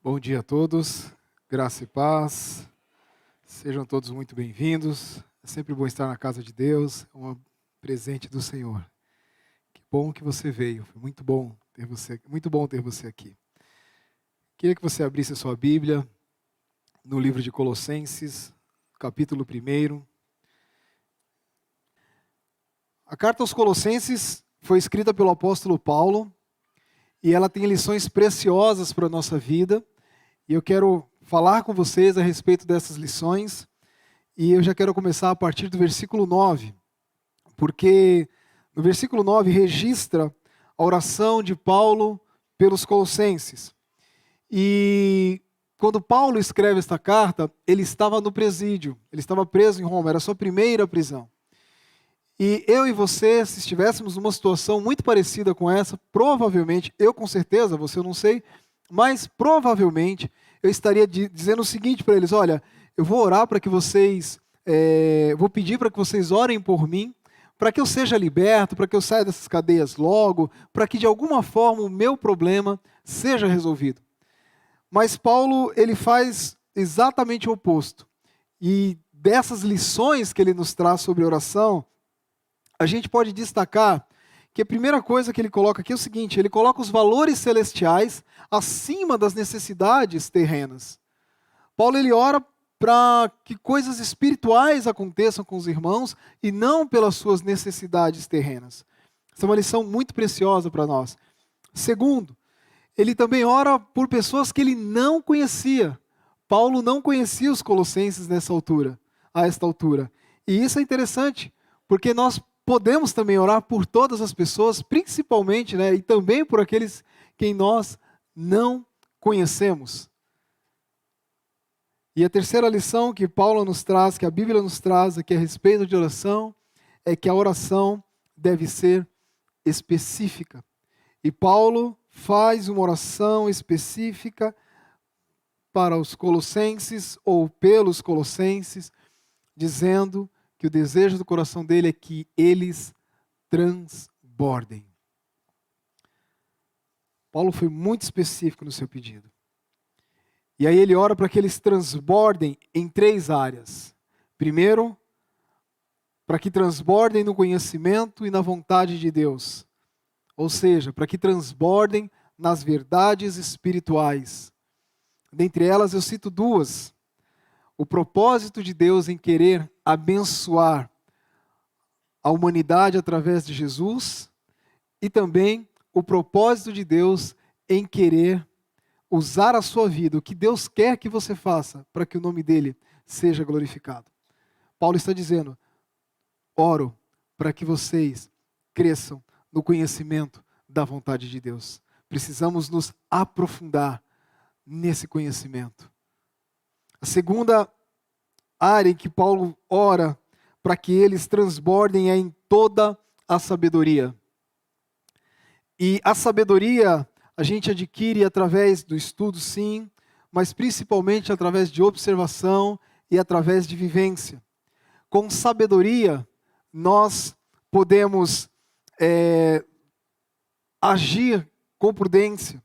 Bom dia a todos, graça e paz, sejam todos muito bem-vindos. É sempre bom estar na casa de Deus, é um presente do Senhor. Que bom que você veio, foi muito bom ter você aqui. Queria que você abrisse a sua Bíblia no livro de Colossenses, capítulo 1. A carta aos Colossenses foi escrita pelo apóstolo Paulo e ela tem lições preciosas para a nossa vida. E eu quero falar com vocês a respeito dessas lições, e eu já quero começar a partir do versículo 9, porque no versículo 9 registra a oração de Paulo pelos colossenses. E quando Paulo escreve esta carta, ele estava no presídio, ele estava preso em Roma, era a sua primeira prisão. E eu e você, se estivéssemos numa situação muito parecida com essa, provavelmente, eu com certeza, você eu não sei, mas provavelmente eu estaria dizendo o seguinte para eles: olha, eu vou orar para que vocês, vou pedir para que vocês orem por mim, para que eu seja liberto, para que eu saia dessas cadeias logo, para que de alguma forma o meu problema seja resolvido. Mas Paulo, ele faz exatamente o oposto. E dessas lições que ele nos traz sobre oração, a gente pode destacar que a primeira coisa que ele coloca aqui é o seguinte: ele coloca os valores celestiais acima das necessidades terrenas. Paulo, ele ora para que coisas espirituais aconteçam com os irmãos e não pelas suas necessidades terrenas. Essa é uma lição muito preciosa para nós. Segundo, ele também ora por pessoas que ele não conhecia. Paulo não conhecia os colossenses a esta altura. E isso é interessante, porque nós podemos também orar por todas as pessoas, principalmente, e também por aqueles quem nós não conhecemos. E a terceira lição que Paulo nos traz, que a Bíblia nos traz aqui a respeito de oração, é que a oração deve ser específica. E Paulo faz uma oração específica para os colossenses, ou pelos colossenses, dizendo que o desejo do coração dele é que eles transbordem. Paulo foi muito específico no seu pedido. E aí ele ora para que eles transbordem em 3 áreas. Primeiro, para que transbordem no conhecimento e na vontade de Deus. Ou seja, para que transbordem nas verdades espirituais. Dentre elas eu cito 2. O propósito de Deus em querer abençoar a humanidade através de Jesus, e também o propósito de Deus em querer usar a sua vida, o que Deus quer que você faça para que o nome dele seja glorificado. Paulo está dizendo: oro para que vocês cresçam no conhecimento da vontade de Deus. Precisamos nos aprofundar nesse conhecimento. A segunda área em que Paulo ora para que eles transbordem é em toda a sabedoria. E a sabedoria a gente adquire através do estudo, sim, mas principalmente através de observação e através de vivência. Com sabedoria, nós podemos agir com prudência.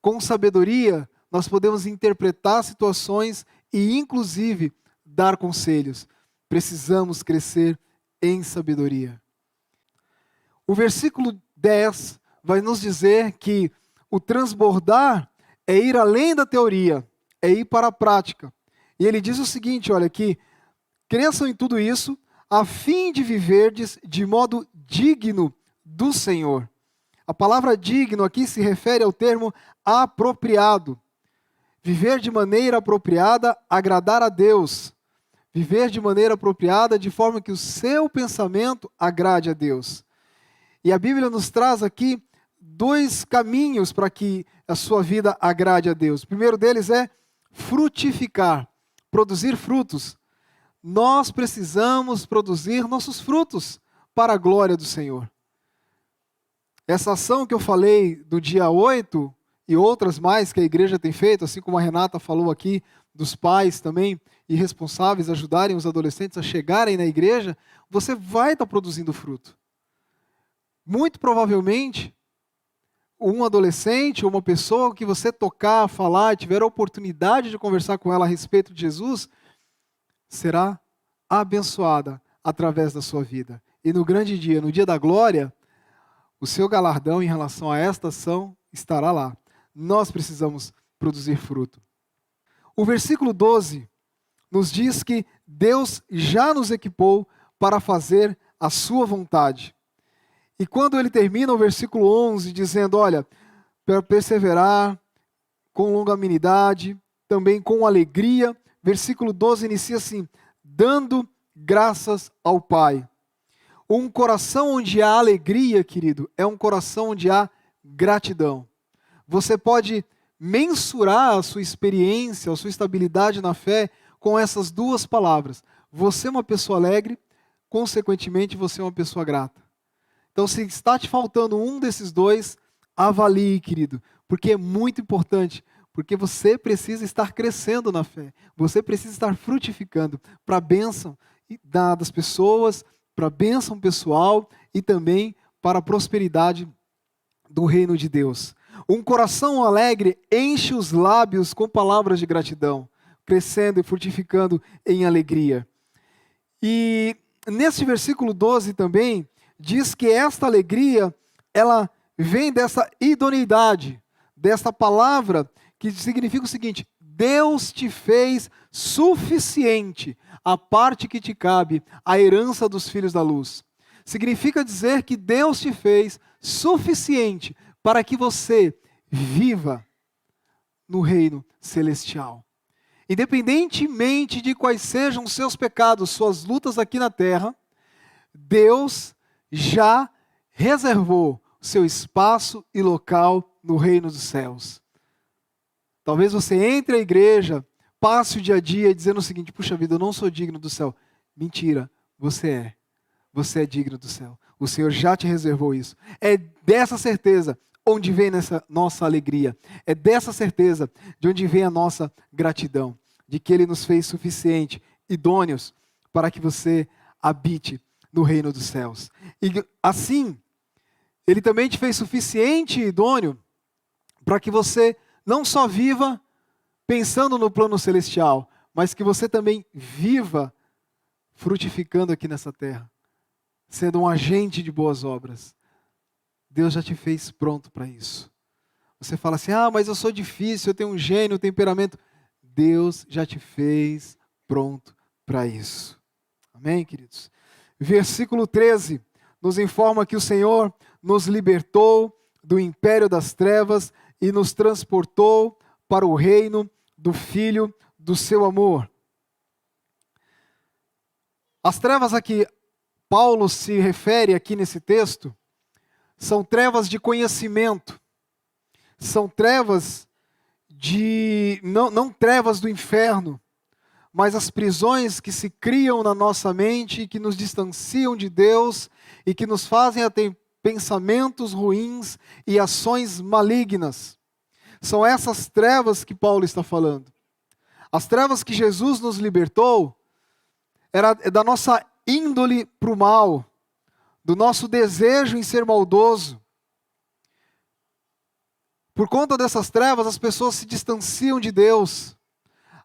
Com sabedoria, nós podemos interpretar situações e, inclusive, dar conselhos. Precisamos crescer em sabedoria. O versículo 10 vai nos dizer que o transbordar é ir além da teoria, é ir para a prática. E ele diz o seguinte, olha aqui: cresçam em tudo isso, a fim de viverdes de modo digno do Senhor. A palavra digno aqui se refere ao termo apropriado. Viver de maneira apropriada, agradar a Deus. Viver de maneira apropriada, de forma que o seu pensamento agrade a Deus. E a Bíblia nos traz aqui 2 caminhos para que a sua vida agrade a Deus. O primeiro deles é frutificar, produzir frutos. Nós precisamos produzir nossos frutos para a glória do Senhor. Essa ação que eu falei do dia 8 e outras mais que a igreja tem feito, assim como a Renata falou aqui, dos pais também e responsáveis ajudarem os adolescentes a chegarem na igreja, você vai estar produzindo fruto. Muito provavelmente, um adolescente ou uma pessoa que você tocar, falar, tiver a oportunidade de conversar com ela a respeito de Jesus, será abençoada através da sua vida. E no grande dia, no dia da glória, o seu galardão em relação a esta ação estará lá. Nós precisamos produzir fruto. O versículo 12 nos diz que Deus já nos equipou para fazer a sua vontade. E quando ele termina o versículo 11 dizendo, olha, para perseverar com longanimidade, também com alegria, versículo 12 inicia assim, dando graças ao Pai. Um coração onde há alegria, querido, é um coração onde há gratidão. Você pode mensurar a sua experiência, a sua estabilidade na fé com essas duas palavras. Você é uma pessoa alegre, consequentemente você é uma pessoa grata. Então, se está te faltando um desses dois, avalie, querido, porque é muito importante, porque você precisa estar crescendo na fé, você precisa estar frutificando para a bênção das pessoas, para a bênção pessoal e também para a prosperidade do reino de Deus. Um coração alegre enche os lábios com palavras de gratidão, crescendo e frutificando em alegria. E nesse versículo 12 também, diz que esta alegria, ela vem dessa idoneidade, dessa palavra que significa o seguinte, Deus te fez suficiente a parte que te cabe, a herança dos filhos da luz. Significa dizer que Deus te fez suficiente para que você viva no reino celestial. Independentemente de quais sejam os seus pecados, suas lutas aqui na terra, Deus já reservou seu espaço e local no reino dos céus. Talvez você entre à igreja, passe o dia a dia dizendo o seguinte, puxa vida, eu não sou digno do céu. Mentira, você é. Você é digno do céu. O Senhor já te reservou isso. É dessa certeza onde vem essa nossa alegria. É dessa certeza de onde vem a nossa gratidão. De que Ele nos fez suficiente, idôneos, para que você habite no reino dos céus. E assim, Ele também te fez suficiente e idôneo para que você não só viva pensando no plano celestial, mas que você também viva frutificando aqui nessa terra, sendo um agente de boas obras. Deus já te fez pronto para isso. Você fala assim, mas eu sou difícil, eu tenho um gênio, um temperamento. Deus já te fez pronto para isso. Amém, queridos? Versículo 13 nos informa que o Senhor nos libertou do império das trevas e nos transportou para o reino do Filho do seu amor. As trevas a que Paulo se refere aqui nesse texto são trevas de conhecimento, são trevas não trevas do inferno, mas as prisões que se criam na nossa mente e que nos distanciam de Deus e que nos fazem a ter pensamentos ruins e ações malignas. São essas trevas que Paulo está falando. As trevas que Jesus nos libertou era da nossa índole para o mal, do nosso desejo em ser maldoso. Por conta dessas trevas, as pessoas se distanciam de Deus.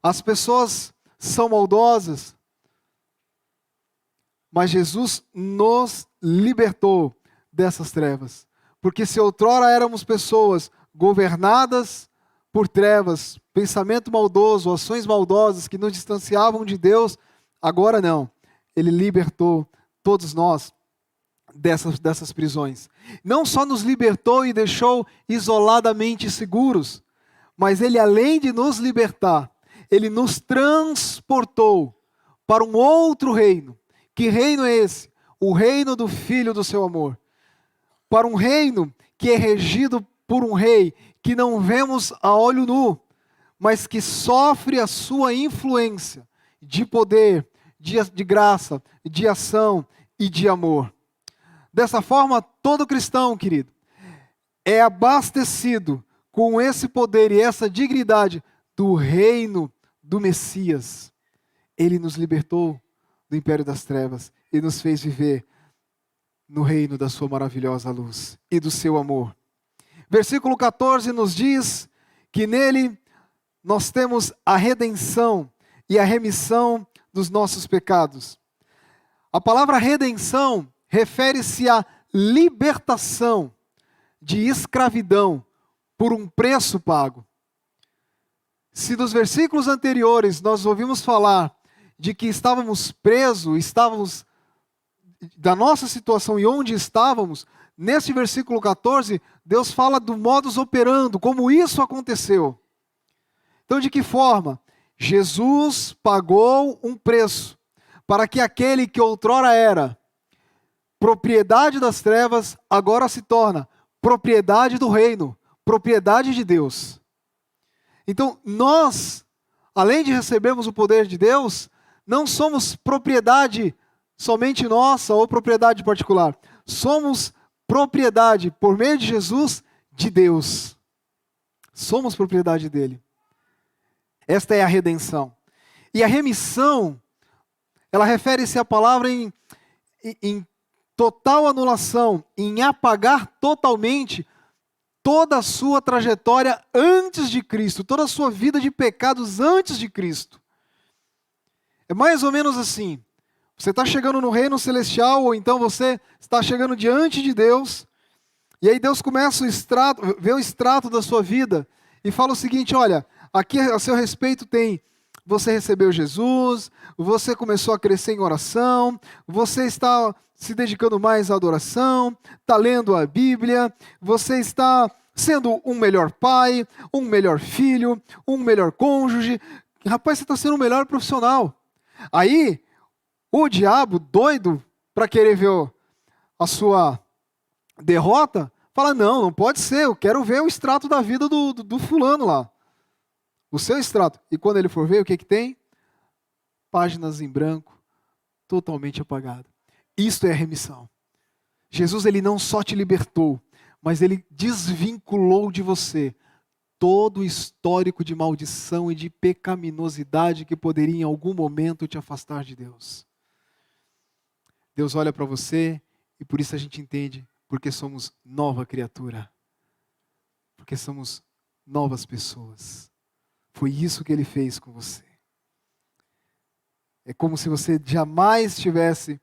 As pessoas são maldosas. Mas Jesus nos libertou dessas trevas. Porque se outrora éramos pessoas governadas por trevas, pensamento maldoso, ações maldosas que nos distanciavam de Deus, agora não. Ele libertou todos nós dessas prisões. Não só nos libertou e deixou isoladamente seguros, mas Ele, além de nos libertar, Ele nos transportou para um outro reino. Que reino é esse? O reino do Filho do seu amor. Para um reino que é regido por um rei que não vemos a olho nu, mas que sofre a sua influência de poder, de graça, de ação e de amor. Dessa forma, todo cristão, querido, é abastecido com esse poder e essa dignidade do reino do Messias. Ele nos libertou do império das trevas e nos fez viver no reino da sua maravilhosa luz e do seu amor. Versículo 14 nos diz que nele nós temos a redenção e a remissão dos nossos pecados. A palavra redenção refere-se à libertação de escravidão por um preço pago. Se nos versículos anteriores nós ouvimos falar de que estávamos presos, da nossa situação e onde estávamos, neste versículo 14, Deus fala do modus operandi, como isso aconteceu. Então, de que forma? Jesus pagou um preço para que aquele que outrora era propriedade das trevas, agora se torna propriedade do reino, propriedade de Deus. Então, nós, além de recebermos o poder de Deus, não somos propriedade somente nossa ou propriedade particular. Somos propriedade, por meio de Jesus, de Deus. Somos propriedade dele. Esta é a redenção. E a remissão, ela refere-se à palavra em total anulação, em apagar totalmente toda a sua trajetória antes de Cristo, toda a sua vida de pecados antes de Cristo. É mais ou menos assim. Você está chegando no reino celestial, ou então você está chegando diante de Deus, e aí Deus começa vê o extrato da sua vida, e fala o seguinte: olha, aqui a seu respeito tem, você recebeu Jesus, você começou a crescer em oração, você está se dedicando mais à adoração, está lendo a Bíblia, você está sendo um melhor pai, um melhor filho, um melhor cônjuge, rapaz, você está sendo um melhor profissional. Aí, o diabo, doido para querer ver a sua derrota, fala: não pode ser, eu quero ver o extrato da vida do fulano lá. O seu extrato. E quando ele for ver, o que tem? Páginas em branco, totalmente apagado. Isto é a remissão. Jesus, ele não só te libertou, mas ele desvinculou de você todo o histórico de maldição e de pecaminosidade que poderia em algum momento te afastar de Deus. Deus olha para você e por isso a gente entende porque somos nova criatura. Porque somos novas pessoas. Foi isso que ele fez com você. É como se você jamais tivesse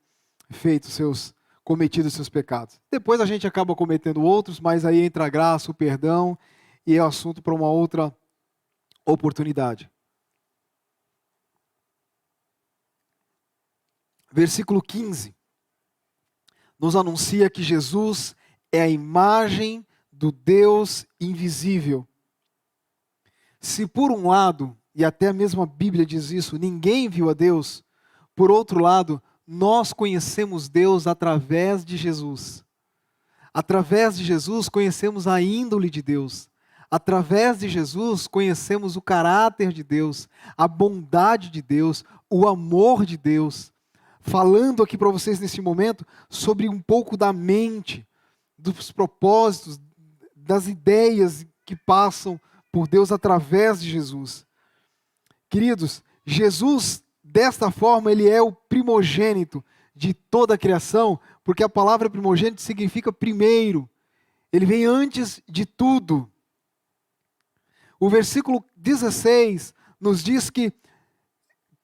cometido seus pecados. Depois a gente acaba cometendo outros, mas aí entra a graça, o perdão, e é assunto para uma outra oportunidade. Versículo 15 nos anuncia que Jesus é a imagem do Deus invisível. Se por um lado, e até a mesma Bíblia diz isso, ninguém viu a Deus, por outro lado, nós conhecemos Deus através de Jesus. Através de Jesus conhecemos a índole de Deus. Através de Jesus conhecemos o caráter de Deus, a bondade de Deus, o amor de Deus. Falando aqui para vocês nesse momento sobre um pouco da mente, dos propósitos, das ideias que passam por Deus através de Jesus. Queridos, Jesus, desta forma, ele é o primogênito de toda a criação, porque a palavra primogênito significa primeiro. Ele vem antes de tudo. O versículo 16 nos diz que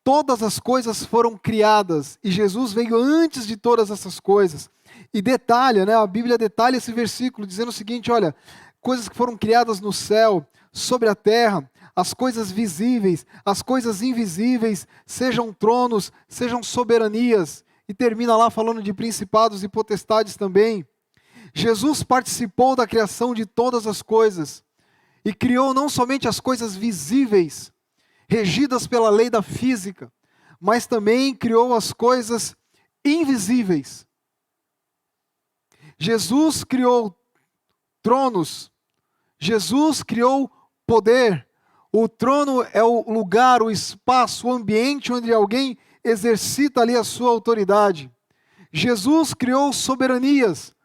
todas as coisas foram criadas e Jesus veio antes de todas essas coisas. E detalha, a Bíblia detalha esse versículo dizendo o seguinte: olha, coisas que foram criadas no céu, sobre a terra, as coisas visíveis, as coisas invisíveis, sejam tronos, sejam soberanias. E termina lá falando de principados e potestades também. Jesus participou da criação de todas as coisas e criou não somente as coisas visíveis, regidas pela lei da física, mas também criou as coisas invisíveis. Jesus criou tronos, Jesus criou poder. O trono é o lugar, o espaço, o ambiente onde alguém exercita ali a sua autoridade. Jesus criou soberanias.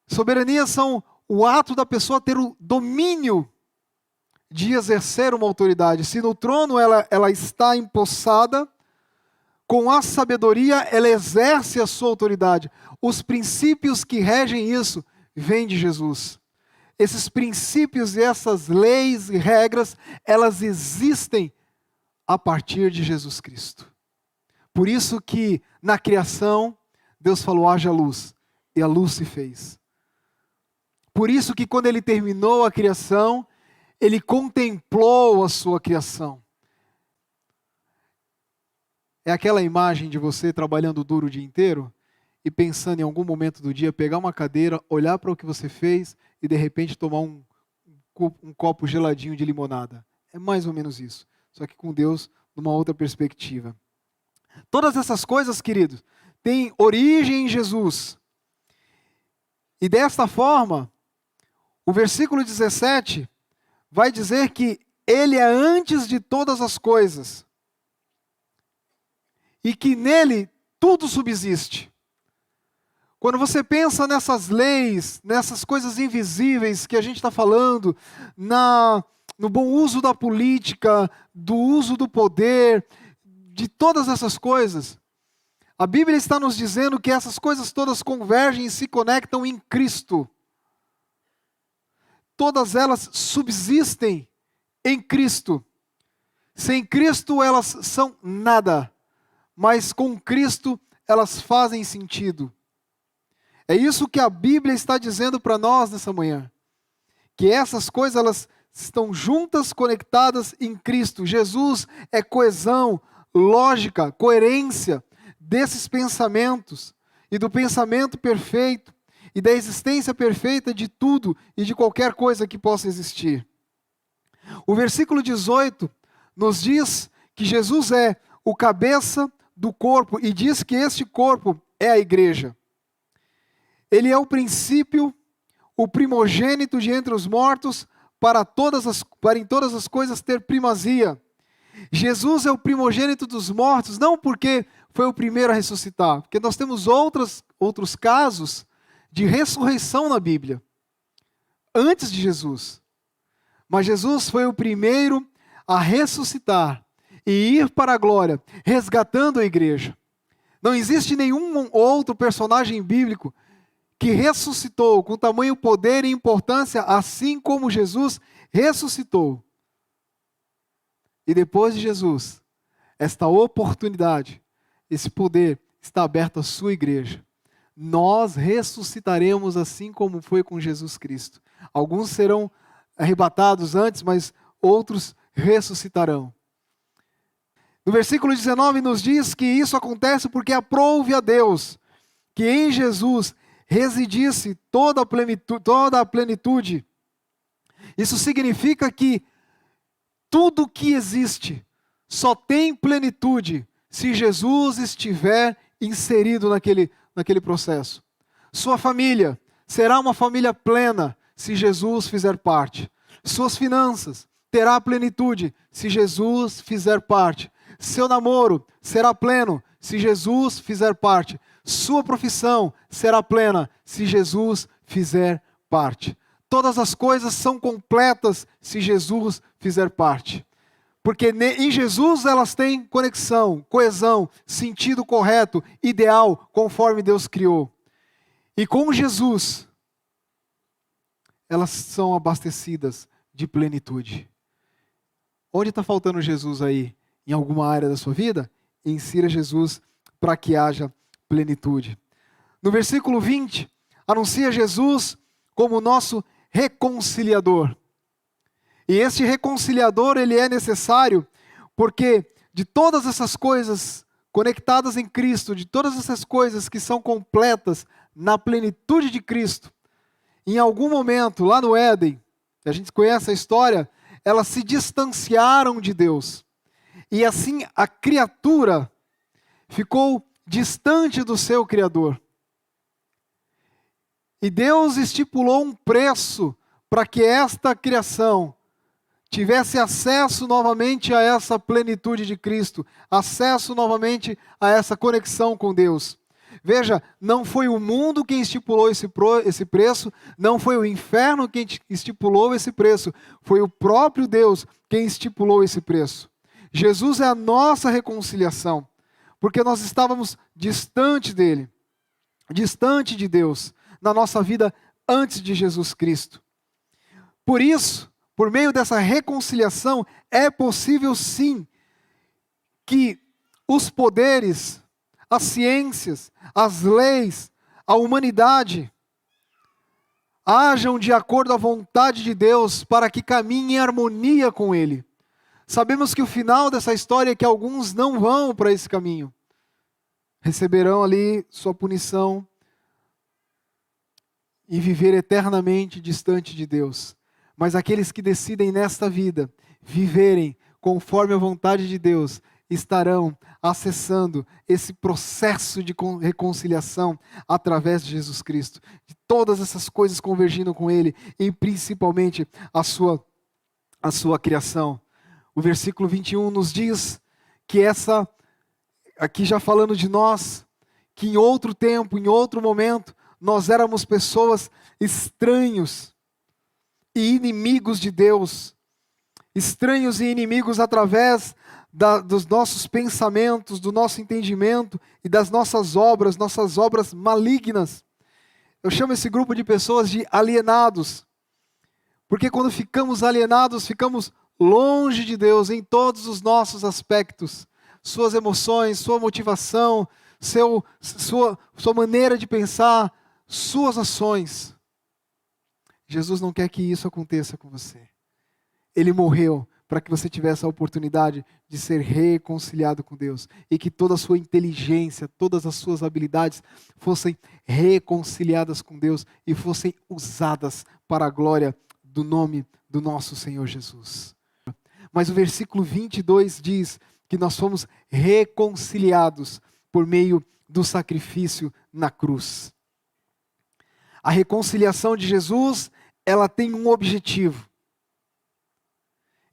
Soberanias são o ato da pessoa ter o domínio de exercer uma autoridade. Se no trono ela está empossada, com a sabedoria ela exerce a sua autoridade. Os princípios que regem isso vêm de Jesus. esses princípios e essas leis e regras, elas existem a partir de Jesus Cristo. Por isso que na criação, Deus falou, haja luz, e a luz se fez. Por isso que quando ele terminou a criação, ele contemplou a sua criação. É aquela imagem de você trabalhando duro o dia inteiro e pensando em algum momento do dia, pegar uma cadeira, olhar para o que você fez e de repente tomar um copo geladinho de limonada. É mais ou menos isso, só que com Deus numa outra perspectiva. Todas essas coisas, queridos, têm origem em Jesus. E desta forma, o versículo 17 vai dizer que ele é antes de todas as coisas. E que nele tudo subsiste. Quando você pensa nessas leis, nessas coisas invisíveis que a gente está falando, no bom uso da política, do uso do poder, de todas essas coisas, a Bíblia está nos dizendo que essas coisas todas convergem e se conectam em Cristo. Todas elas subsistem em Cristo. Sem Cristo elas são nada, mas com Cristo elas fazem sentido. É isso que a Bíblia está dizendo para nós nessa manhã. Que essas coisas elas estão juntas, conectadas em Cristo. Jesus é coesão, lógica, coerência desses pensamentos e do pensamento perfeito e da existência perfeita de tudo e de qualquer coisa que possa existir. O versículo 18 nos diz que Jesus é o cabeça do corpo e diz que este corpo é a igreja. Ele é o princípio, o primogênito de entre os mortos, para em todas as coisas ter primazia. Jesus é o primogênito dos mortos, não porque foi o primeiro a ressuscitar, porque nós temos outros casos de ressurreição na Bíblia, antes de Jesus. Mas Jesus foi o primeiro a ressuscitar e ir para a glória, resgatando a igreja. Não existe nenhum outro personagem bíblico que ressuscitou com tamanho poder e importância, assim como Jesus ressuscitou. E depois de Jesus, esta oportunidade, esse poder está aberto à sua igreja. Nós ressuscitaremos assim como foi com Jesus Cristo. Alguns serão arrebatados antes, mas outros ressuscitarão. No versículo 19 nos diz que isso acontece porque aprouve a Deus que em Jesus residisse toda a plenitude. Isso significa que tudo que existe só tem plenitude se Jesus estiver inserido naquele processo. Sua família será uma família plena se Jesus fizer parte. Suas finanças terá plenitude se Jesus fizer parte. Seu namoro será pleno se Jesus fizer parte. Sua profissão será plena se Jesus fizer parte. Todas as coisas são completas se Jesus fizer parte. Porque em Jesus elas têm conexão, coesão, sentido correto, ideal, conforme Deus criou. E com Jesus, elas são abastecidas de plenitude. Onde está faltando Jesus aí? Em alguma área da sua vida? Insira Jesus para que haja plenitude. No versículo 20, anuncia Jesus como nosso reconciliador. E este reconciliador, ele é necessário porque de todas essas coisas conectadas em Cristo, de todas essas coisas que são completas na plenitude de Cristo, em algum momento, lá no Éden, a gente conhece a história, elas se distanciaram de Deus. E assim a criatura ficou distante do seu Criador. E Deus estipulou um preço para que esta criação tivesse acesso novamente a essa plenitude de Cristo, acesso novamente a essa conexão com Deus. Veja, não foi o mundo quem estipulou esse preço, não foi o inferno quem estipulou esse preço, foi o próprio Deus quem estipulou esse preço. Jesus é a nossa reconciliação, porque nós estávamos distante dele, distante de Deus, na nossa vida antes de Jesus Cristo. Por isso, por meio dessa reconciliação, é possível sim que os poderes, as ciências, as leis, a humanidade hajam de acordo à vontade de Deus para que caminhem em harmonia com Ele. Sabemos que o final dessa história é que alguns não vão para esse caminho. Receberão ali sua punição e viver eternamente distante de Deus. Mas aqueles que decidem nesta vida viverem conforme a vontade de Deus, estarão acessando esse processo de reconciliação através de Jesus Cristo. De todas essas coisas convergindo com Ele e principalmente a sua criação. O versículo 21 nos diz que aqui já falando de nós, que em outro tempo, em outro momento, nós éramos pessoas estranhos e inimigos de Deus. Estranhos e inimigos através dos nossos pensamentos, do nosso entendimento e das nossas obras malignas. Eu chamo esse grupo de pessoas de alienados. Porque quando ficamos alienados, ficamos longe de Deus em todos os nossos aspectos. Suas emoções, sua motivação, sua maneira de pensar, suas ações. Jesus não quer que isso aconteça com você. Ele morreu para que você tivesse a oportunidade de ser reconciliado com Deus. E que toda a sua inteligência, todas as suas habilidades fossem reconciliadas com Deus e fossem usadas para a glória do nome do nosso Senhor Jesus. Mas o versículo 22 diz que nós fomos reconciliados por meio do sacrifício na cruz. A reconciliação de Jesus, ela tem um objetivo.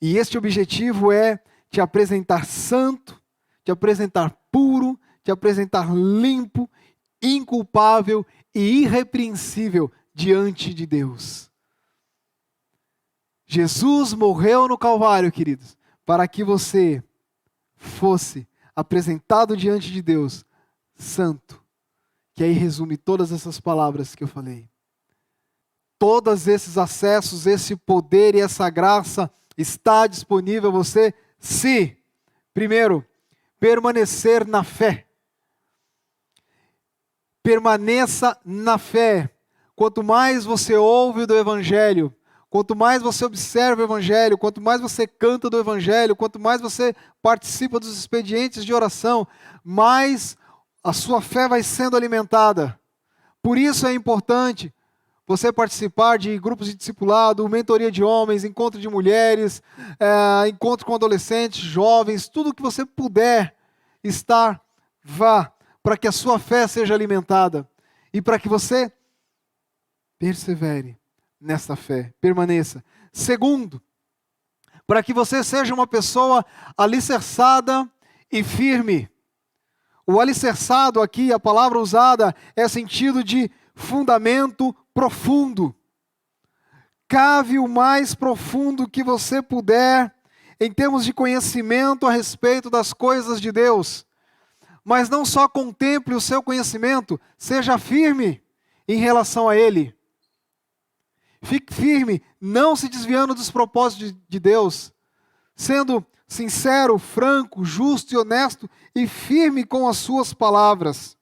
E este objetivo é te apresentar santo, te apresentar puro, te apresentar limpo, inculpável e irrepreensível diante de Deus. Jesus morreu no Calvário, queridos, para que você fosse apresentado diante de Deus santo, que aí resume todas essas palavras que eu falei. Todos esses acessos, esse poder e essa graça está disponível a você se, primeiro, permanecer na fé. Permaneça na fé. Quanto mais você ouve do Evangelho, quanto mais você observa o Evangelho, quanto mais você canta do Evangelho, quanto mais você participa dos expedientes de oração, mais a sua fé vai sendo alimentada. Por isso é importante você participar de grupos de discipulado, mentoria de homens, encontro de mulheres, encontro com adolescentes, jovens, tudo que você puder estar, vá, para que a sua fé seja alimentada e para que você persevere nessa fé, permaneça. Segundo, para que você seja uma pessoa alicerçada e firme. O alicerçado aqui, a palavra usada, é sentido de fundamento profundo. Cave o mais profundo que você puder em termos de conhecimento a respeito das coisas de Deus. Mas não só contemple o seu conhecimento, seja firme em relação a ele. Fique firme, não se desviando dos propósitos de Deus, sendo sincero, franco, justo e honesto e firme com as suas palavras.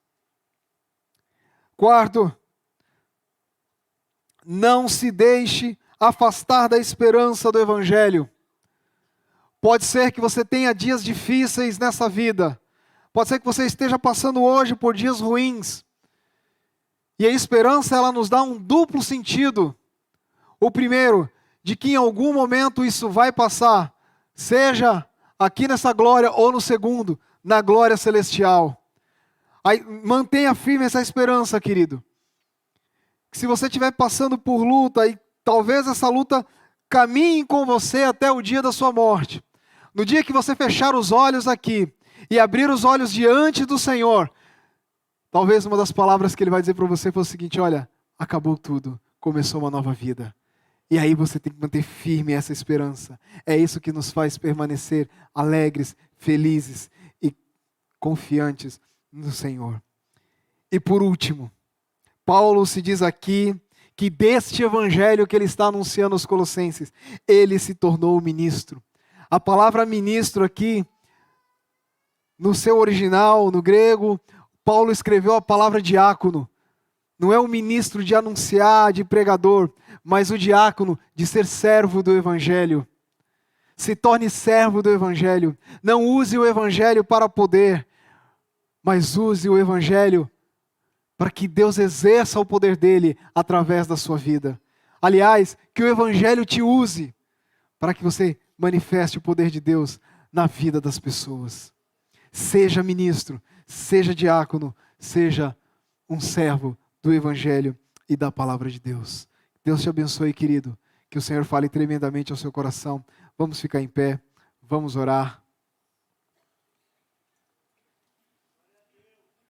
Quarto, não se deixe afastar da esperança do Evangelho. Pode ser que você tenha dias difíceis nessa vida. Pode ser que você esteja passando hoje por dias ruins. E a esperança, ela nos dá um duplo sentido. O primeiro, de que em algum momento isso vai passar, seja aqui nessa glória ou no segundo, na glória celestial. Aí, mantenha firme essa esperança, querido. Se você estiver passando por luta, e talvez essa luta caminhe com você até o dia da sua morte. No dia que você fechar os olhos aqui e abrir os olhos diante do Senhor, talvez uma das palavras que Ele vai dizer para você foi o seguinte: olha, acabou tudo, começou uma nova vida. E aí você tem que manter firme essa esperança. É isso que nos faz permanecer alegres, felizes e confiantes no Senhor. E por último, Paulo se diz aqui que deste evangelho que ele está anunciando aos colossenses, ele se tornou ministro. A palavra ministro aqui, no seu original, no grego, Paulo escreveu a palavra diácono. Não é o ministro de anunciar, de pregador, mas o diácono de ser servo do evangelho. Se torne servo do evangelho. Não use o evangelho para poder, mas use o evangelho para que Deus exerça o poder dele através da sua vida. Aliás, que o evangelho te use para que você manifeste o poder de Deus na vida das pessoas. Seja ministro, seja diácono, seja um servo do evangelho e da palavra de Deus. Deus te abençoe, querido. Que o Senhor fale tremendamente ao seu coração. Vamos ficar em pé, vamos orar.